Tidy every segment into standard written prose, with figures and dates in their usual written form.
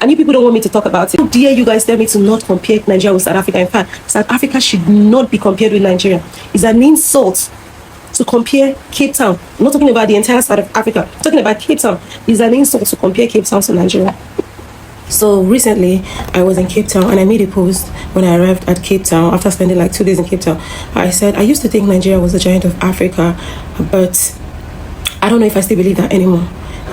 And you people don't want me to talk about it. How dare you guys tell me to not compare Nigeria with South Africa? In fact, South Africa should not be compared with Nigeria. It's an insult to compare Cape Town. I'm not talking about the entire side of Africa. I'm talking about Cape Town. It's an insult to compare Cape Town to Nigeria. So recently, I was in Cape Town and I made a post when I arrived at Cape Town after spending like 2 days in Cape Town. I said, I used to think Nigeria was the giant of Africa, but I don't know if I still believe that anymore.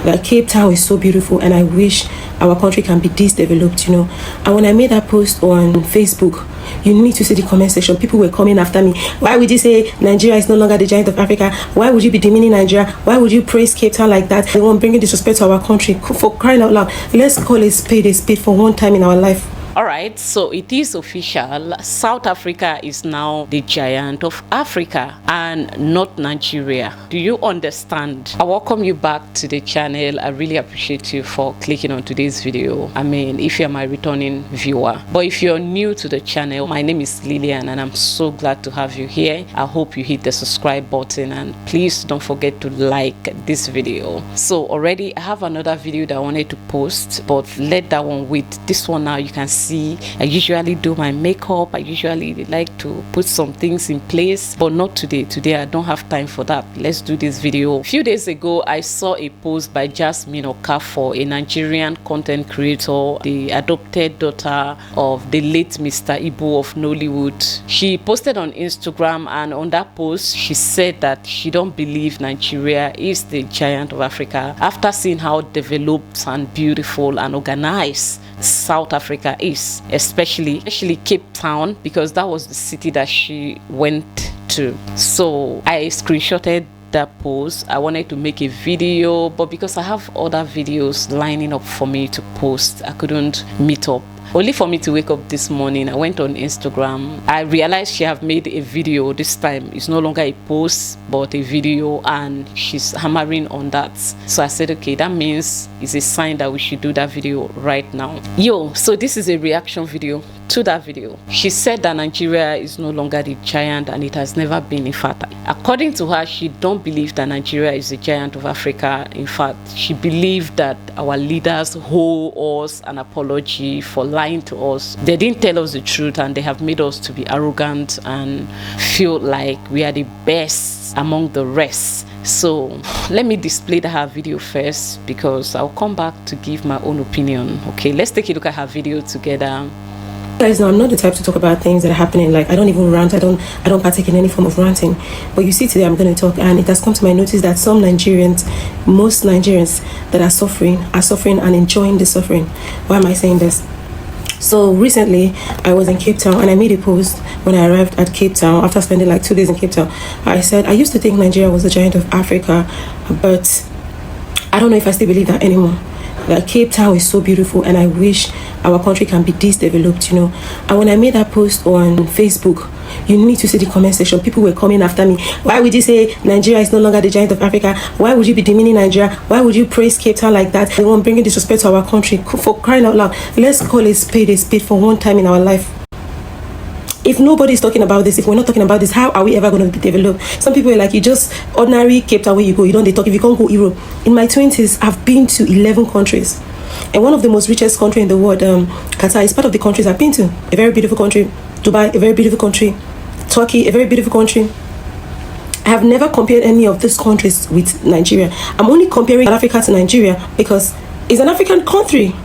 That Cape Town is so beautiful and I wish our country can be this developed, you know. And when I made that post on Facebook, you need to see the comment section. People were coming after me. Why would you say Nigeria is no longer the giant of Africa? Why would you be demeaning Nigeria? Why would you praise Cape Town like that? They want bringing disrespect to our country. For crying out loud, let's call a spade for one time in our life. All right, so it is official. South Africa is now the giant of Africa and not Nigeria. Do you understand? I welcome you back to the channel. I really appreciate you for clicking on today's video. I mean, if you're my returning viewer. But if you're new to the channel, my name is Lillian and I'm so glad to have you here. I hope you hit the subscribe button and please don't forget to like this video. So already I have another video that I wanted to post, but let that one wait. This one now you can see I usually do my makeup. I usually like to put some things in place, but not today. Today I don't have time for that. Let's do this video. A few days ago I saw a post by Jasmine, a Nigerian content creator, the adopted daughter of the late Mr. Ibu of Nollywood. She posted on Instagram, and on that post she said that she don't believe Nigeria is the giant of Africa after seeing how developed and beautiful and organized South Africa is, especially Cape Town, because that was the city that she went to. So I screenshotted that post. I wanted to make a video, but because I have other videos lining up for me to post, I couldn't meet up. Only for me to wake up this morning, I went on Instagram. I realized she have made a video. This time it's no longer a post but a video, and she's hammering on that. So I said, okay, that means it's a sign that we should do that video right now. So this is a reaction video to that video. She said that Nigeria is no longer the giant and it has never been. In fact, according to her, she don't believe that Nigeria is the giant of Africa. In fact, she believed that our leaders owe us an apology for lying to us. They didn't tell us the truth and they have made us to be arrogant and feel like we are the best among the rest. So let me display her video first because I'll come back to give my own opinion. Okay, let's take a look at her video together. Guys, now I'm not the type to talk about things that are happening. Like, I don't even rant. I don't partake in any form of ranting. But you see, today I'm going to talk, and it has come to my notice that some Nigerians, most Nigerians that are suffering and enjoying the suffering. Why am I saying this? So recently I was in Cape Town and I made a post when I arrived at Cape Town after spending like 2 days in Cape Town. I said, I used to think Nigeria was the giant of Africa, but I don't know if I still believe that anymore. That Cape Town is so beautiful and I wish our country can be this developed, you know. And when I made that post on Facebook, you need to see the comment section. People were coming after me. Why would you say Nigeria is no longer the giant of Africa? Why would you be demeaning Nigeria? Why would you praise Cape Town like that? They want bringing disrespect to our country. For crying out loud, let's call a spade for one time in our life. If nobody's talking about this, if we're not talking about this, how are we ever going to be developed? Some people are like, you just ordinary Cape Town where you go, you don't they talk. If you can't go Europe. In my 20s, I've been to 11 countries. And one of the most richest country in the world, Qatar, is part of the countries I've been to. A very beautiful country. Dubai, a very beautiful country. Turkey, a very beautiful country. I have never compared any of these countries with Nigeria. I'm only comparing Africa to Nigeria because it's an African country.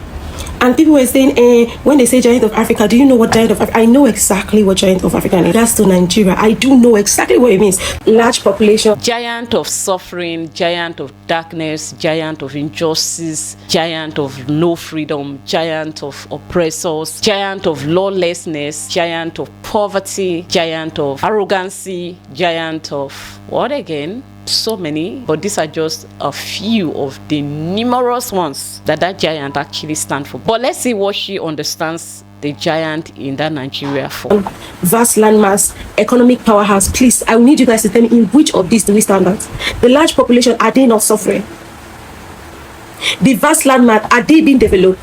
And people were saying, when they say giant of Africa, do you know what giant of Africa? I know exactly what giant of Africa is. That's to Nigeria. I do know exactly what it means. Large population. Giant of suffering, giant of darkness, giant of injustice, giant of no freedom, giant of oppressors, giant of lawlessness, giant of poverty, giant of arrogancy, giant of what again? So many, but these are just a few of the numerous ones that giant actually stands for. But let's see what she understands the giant in that Nigeria for. Vast landmass, economic powerhouse. Please, I need you guys to tell me in which of these do we stand at? The large population, are they not suffering? The vast landmass, are they being developed?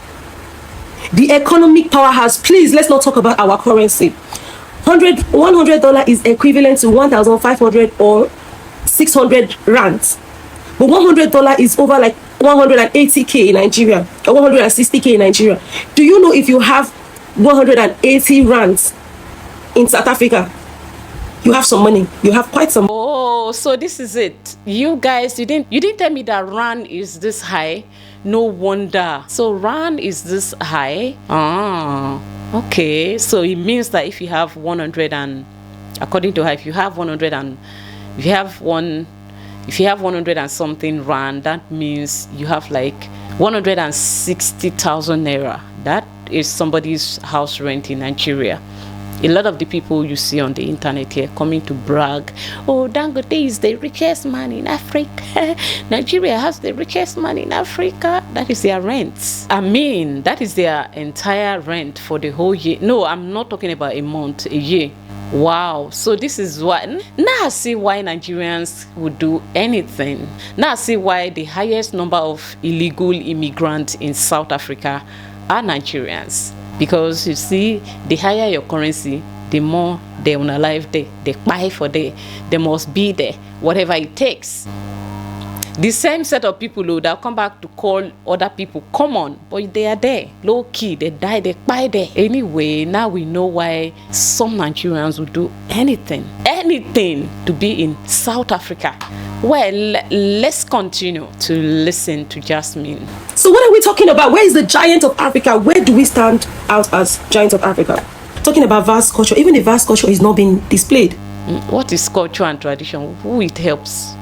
The economic powerhouse, please, let's not talk about our currency. $100 is equivalent to 1,500 or 600 rands, but $100 is over like 180k in Nigeria or 160k in Nigeria, do you know if you have 180 rands in South Africa, you have some money, you have quite some. Oh, so this is it. You guys, you didn't tell me that rand is this high. No wonder. So rand is this high. Okay, so it means that if you have 100 and, according to her, if you have 100 and if you have 100 and something rand, that means you have like 160,000 naira. That is somebody's house rent in Nigeria. A lot of the people you see on the internet here coming to brag, oh, Dangote is the richest man in Africa. Nigeria has the richest man in Africa. That is their rent. I mean, that is their entire rent for the whole year. No, I'm not talking about a month, a year. Wow. So this is why, now I see why Nigerians would do anything. Now I see why the highest number of illegal immigrants in South Africa are Nigerians. Because you see, the higher your currency, the more they on alive they buy for they must be there, whatever it takes. The same set of people who that come back to call other people common, but they are there, low key, they die, they buy there. Anyway, now we know why some Nigerians would do anything to be in South Africa. Well, let's continue to listen to Jasmine. So what are we talking about? Where is the giant of Africa? Where do we stand out as giants of Africa? Talking about vast culture, even the vast culture is not being displayed. What is culture and tradition? Who it helps?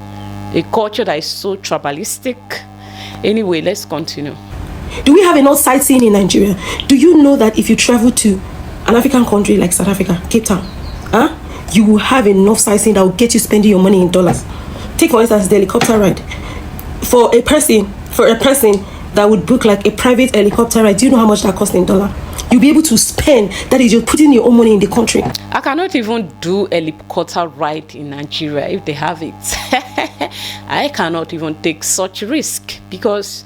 A culture that is so tribalistic. Anyway, let's continue. Do we have enough sightseeing in Nigeria? Do you know that if you travel to an African country like South Africa, Cape Town, you will have enough sightseeing that will get you spending your money in dollars? Take for instance the helicopter ride. For a person that would book like a private helicopter ride, do you know how much that costs in dollar? You'll be able to spend, that is, you're putting your own money in the country. I cannot even do a helicopter ride in Nigeria if they have it. I cannot even take such risk because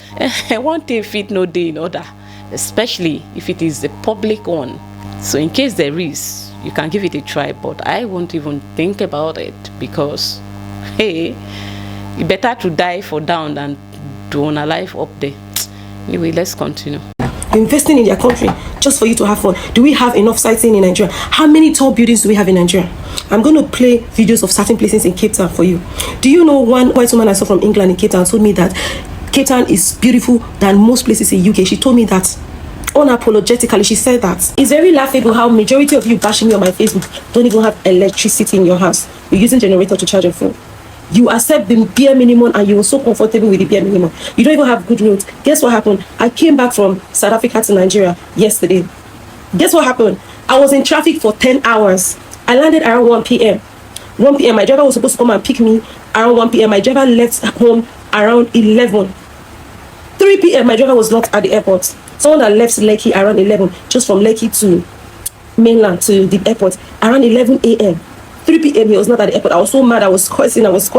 one thing fit no day in order, especially if it is the public one. So in case there is, you can give it a try, but I won't even think about it because, hey, it's better to die for down than to own a life up there. Anyway, let's continue. Investing in their country just for you to have fun. Do we have enough sightseeing in Nigeria? How many tall buildings do we have in Nigeria? I'm going to play videos of certain places in Cape Town for you. Do you know one white woman I saw from England in Cape Town told me that Cape Town is beautiful than most places in UK? She told me that unapologetically. She said that. It's very laughable how majority of you bashing me on my Facebook don't even have electricity in your house. You're using generator to charge your phone. You accept the bare minimum and you are so comfortable with the bare minimum. You don't even have good roads. Guess what happened? I came back from South Africa to Nigeria yesterday. Guess what happened? I was in traffic for 10 hours. I landed around 1 p.m. 1 p.m. My driver was supposed to come and pick me around 1 p.m. My driver left home around 11. 3 p.m. my driver was not at the airport. Someone that left Lekki around 11, just from Lekki to mainland to the airport, around 11 a.m. 3 p.m. he was not at the airport. I was so mad. I was cursing. I was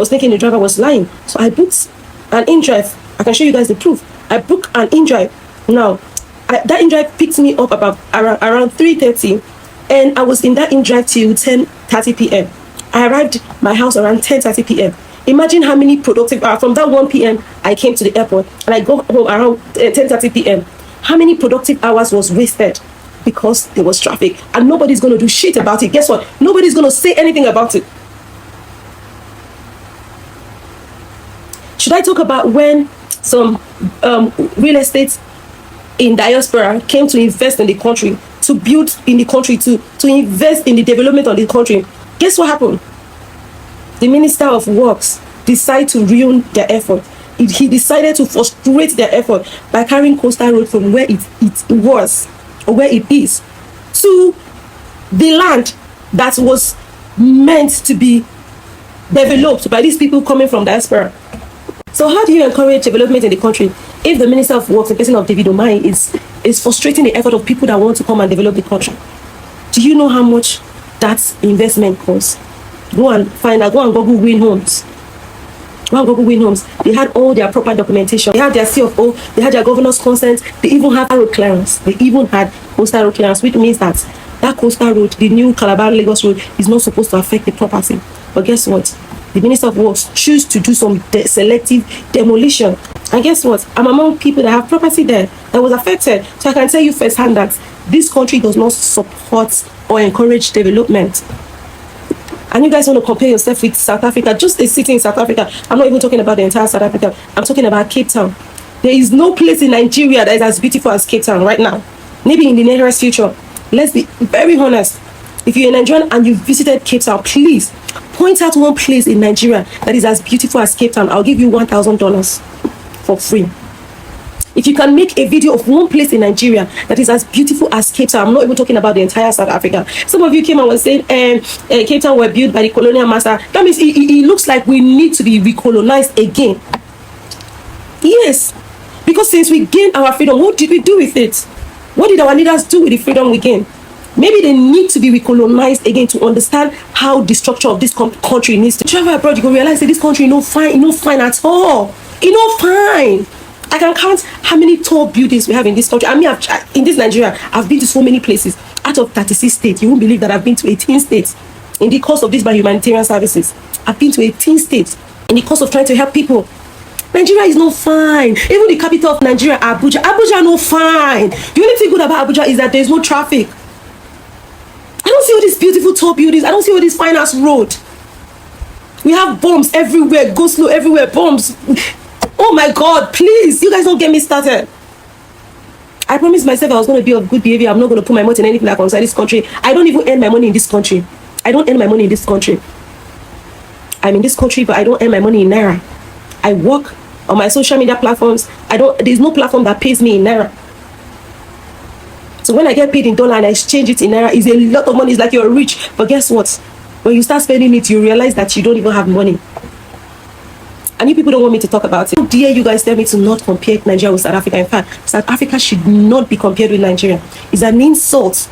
thinking the driver was lying. So I booked an in-drive. I can show you guys the proof. I booked an in-drive. Now, that in-drive picked me up about around 3:30, and I was in that in-drive till 10:30 p.m. I arrived my house around 10:30 p.m. Imagine how many productive hours from that 1 p.m. I came to the airport and I go home around 10:30 p.m. How many productive hours was wasted? Because there was traffic and nobody's going to do shit about it. Guess what? Nobody's going to say anything about it. Should I talk about when some real estate in diaspora came to invest in the country, to build in the country, to invest in the development of the country? Guess what happened? The Minister of Works decided to ruin their effort. He decided to frustrate their effort by carrying Coastal Road from where it was, or where it is, to the land that was meant to be developed by these people coming from diaspora. So how do you encourage development in the country if the Minister of Works, the person of David Omai, is frustrating the effort of people that want to come and develop the country? Do you know how much that investment costs? Go and find out. Go and Google Win Homes. Go and Google Win Homes. They had all their proper documentation. They had their CFO. They had their governor's consent. They even had road clearance. They even had coastal road clearance, which means that coastal road, the new Calabar Lagos road, is not supposed to affect the property. But guess what? the Minister of Works choose to do some selective demolition. And guess what? I'm among people that have property there that was affected. So I can tell you firsthand that this country does not support or encourage development. And you guys want to compare yourself with South Africa, just a city in South Africa. I'm not even talking about the entire South Africa. I'm talking about Cape Town. There is no place in Nigeria that is as beautiful as Cape Town right now. Maybe in the nearest future. Let's be very honest. If you're a Nigerian and you visited Cape Town, please point out one place in Nigeria that is as beautiful as Cape Town. I'll give you $1,000 for free. If you can make a video of one place in Nigeria that is as beautiful as Cape Town, I'm not even talking about the entire South Africa. Some of you came and were saying Cape Town were built by the colonial master. That means it looks like we need to be recolonized again. Yes, because since we gained our freedom, what did we do with it? What did our leaders do with the freedom we gained? Maybe they need to be recolonized again to understand how the structure of this country needs to travel abroad. You go realize that this country is not fine at all. It's not fine. I can count how many tall buildings we have in this country. I mean, in this Nigeria, I've been to so many places. Out of 36 states, you won't believe that I've been to 18 states in the course of this by humanitarian services. I've been to 18 states in the course of trying to help people. Nigeria is not fine. Even the capital of Nigeria, Abuja not fine. The only thing good about Abuja is that there's no traffic. I don't see all these beautiful tall buildings. I don't see all this fine ass road. We have bombs everywhere, go slow everywhere, bombs. Oh my God, please, you guys don't get me started. I promised myself I was going to be of good behavior. I'm not going to put my money in anything that concerns this country. I don't even earn my money in this country. I don't earn my money in this country. I'm in this country, but I don't earn my money in Naira. I work on my social media platforms. There's no platform that pays me in Naira. So when I get paid in dollar and I exchange it in Naira, it's a lot of money. It's like you're rich. But guess what? When you start spending it, you realize that you don't even have money. And you people don't want me to talk about it. How dare you guys tell me to not compare Nigeria with South Africa? In fact, South Africa should not be compared with Nigeria. It's an insult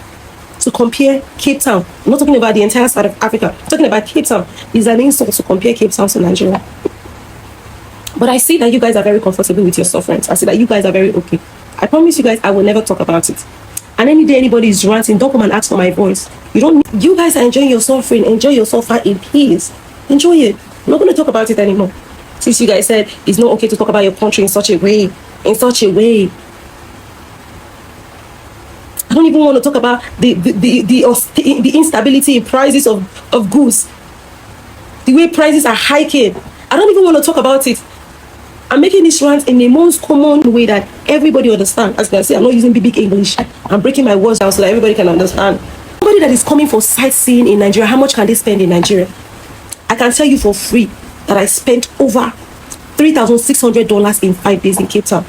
to compare Cape Town. I'm not talking about the entire South of Africa. I'm talking about Cape Town. It's an insult to compare Cape Town to Nigeria. But I see that you guys are very comfortable with your sufferings. I see that you guys are very okay. I promise you guys I will never talk about it. And any day anybody is ranting, don't come and ask for my voice. You guys are enjoying your suffering. Enjoy your suffering in peace. Enjoy it. I'm not going to talk about it anymore. Since you guys said it's not okay to talk about your country in such a way. I don't even want to talk about the instability in prices of goods. The way prices are hiking. I don't even want to talk about it. I'm making this rant in the most common way that everybody understands. As you can see, I'm not using big English. I'm breaking my words down so that everybody can understand. Somebody that is coming for sightseeing in Nigeria, how much can they spend in Nigeria? I can tell you for free that I spent over $3,600 in 5 days in Cape Town.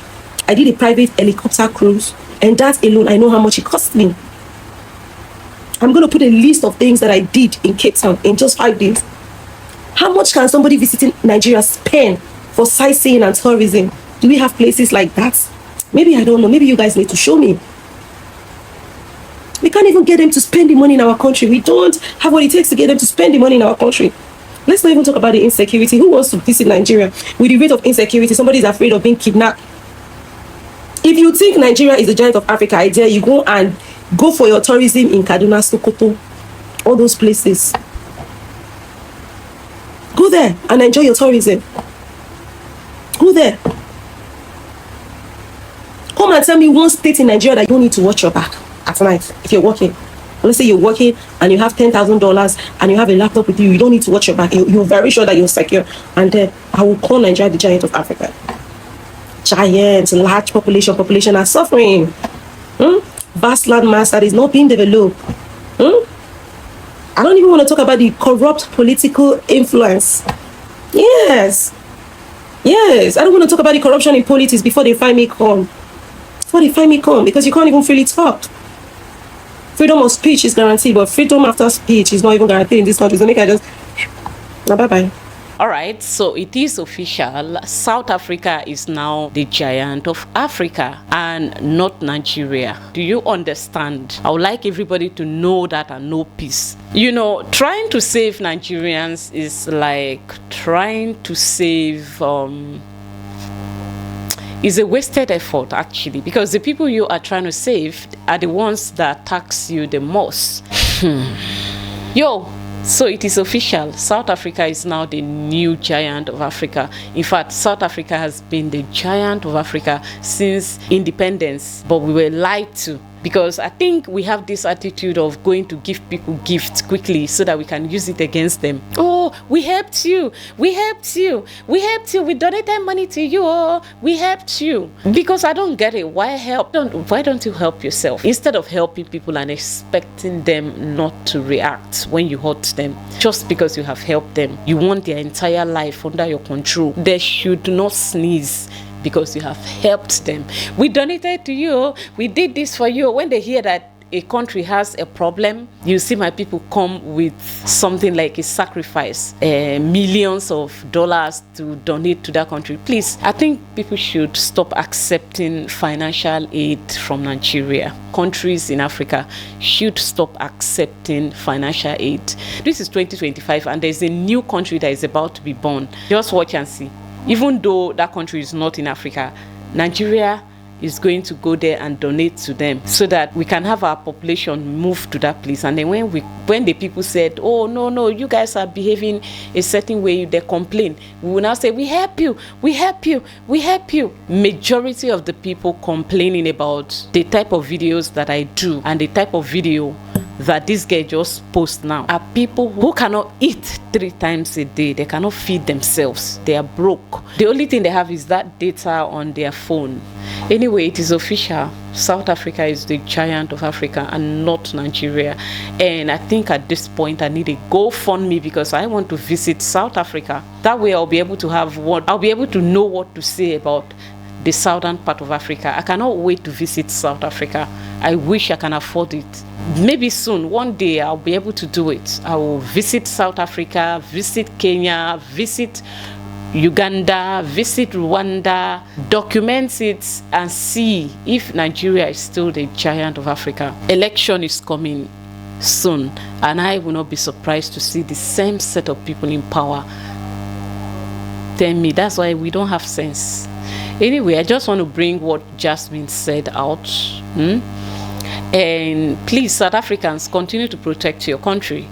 I did a private helicopter cruise, and that alone, I know how much it cost me. I'm going to put a list of things that I did in Cape Town in just 5 days. How much can somebody visiting Nigeria spend for sightseeing and tourism? Do we have places like that? Maybe I don't know. Maybe you guys need to show me. We can't even get them to spend the money in our country. We don't have what it takes to get them to spend the money in our country. Let's not even talk about the insecurity. Who wants to visit Nigeria? With the rate of insecurity, somebody is afraid of being kidnapped. If you think Nigeria is the giant of Africa, I dare you go for your tourism in Kaduna, Sokoto, all those places. Go there and enjoy your tourism. Go there. Come and tell me one state in Nigeria that you don't need to watch your back at night if you're working. Let's say you're working and you have $10,000 and you have a laptop with you. You don't need to watch your back. You're very sure that you're secure. And then I will call Nigeria the giant of Africa. Giant, large population are suffering. Vast land mass that is not being developed. I don't even want to talk about the corrupt political influence. Yes. I don't want to talk about the corruption in politics before they find me come. Because you can't even freely talk. Freedom of speech is guaranteed, but freedom after speech is not even guaranteed in this country. So make I just... bye-bye. All right, so it is official. South Africa is now the giant of Africa and not Nigeria. Do you understand? I would like everybody to know that and know peace. You know, trying to save Nigerians is like trying to save... is a wasted effort, actually, because the people you are trying to save are the ones that tax you the most. Yo, So it is official. South Africa is now the new giant of Africa. In fact, South Africa has been the giant of Africa since independence, but we were lied to. Because I think we have this attitude of going to give people gifts quickly so that we can use it against them. Oh, we helped you. We helped you. We helped you. We donated money to you. Oh, we helped you. Because I don't get it. Why help? Why don't you help yourself? Instead of helping people and expecting them not to react when you hurt them, just because you have helped them, you want their entire life under your control. They should not sneeze because you have helped them. We donated to you, we did this for you. When they hear that a country has a problem, you see my people come with something like a sacrifice, millions of dollars to donate to that country. Please, I think people should stop accepting financial aid from Nigeria. Countries in Africa should stop accepting financial aid. This is 2025 and there's a new country that is about to be born. Just watch and see. Even though that country is not in Africa, Nigeria is going to go there and donate to them so that we can have our population move to that place. And then when the people said, oh, no, you guys are behaving a certain way, they complain. We will now say, we help you, we help you, we help you. Majority of the people complaining about the type of videos that I do and the type of video that this girl just posts now are people who cannot eat 3 times a day. They cannot feed themselves. They are broke. The only thing they have is that data on their phone. Anyway, it is official. South Africa is the giant of Africa and not Nigeria. And I think at this point I need a GoFundMe because I want to visit South Africa. That way I'll be able to know what to say about the southern part of Africa. I cannot wait to visit South Africa. I wish I can afford it. Maybe soon, one day, I'll be able to do it. I will visit South Africa, visit Kenya, visit Uganda, visit Rwanda, document it and see if Nigeria is still the giant of Africa. Election is coming soon and I will not be surprised to see the same set of people in power. Tell me, that's why we don't have sense. Anyway, I just want to bring what Jasmine said out. And please, South Africans, continue to protect your country.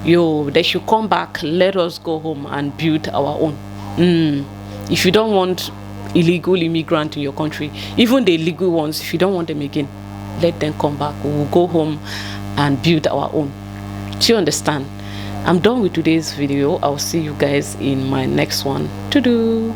They should come back, let us go home and build our own. If you don't want illegal immigrants in your country, even the illegal ones, if you don't want them again, let them come back. We will go home and build our own. Do you understand? I'm done with today's video. I'll see you guys in my next one.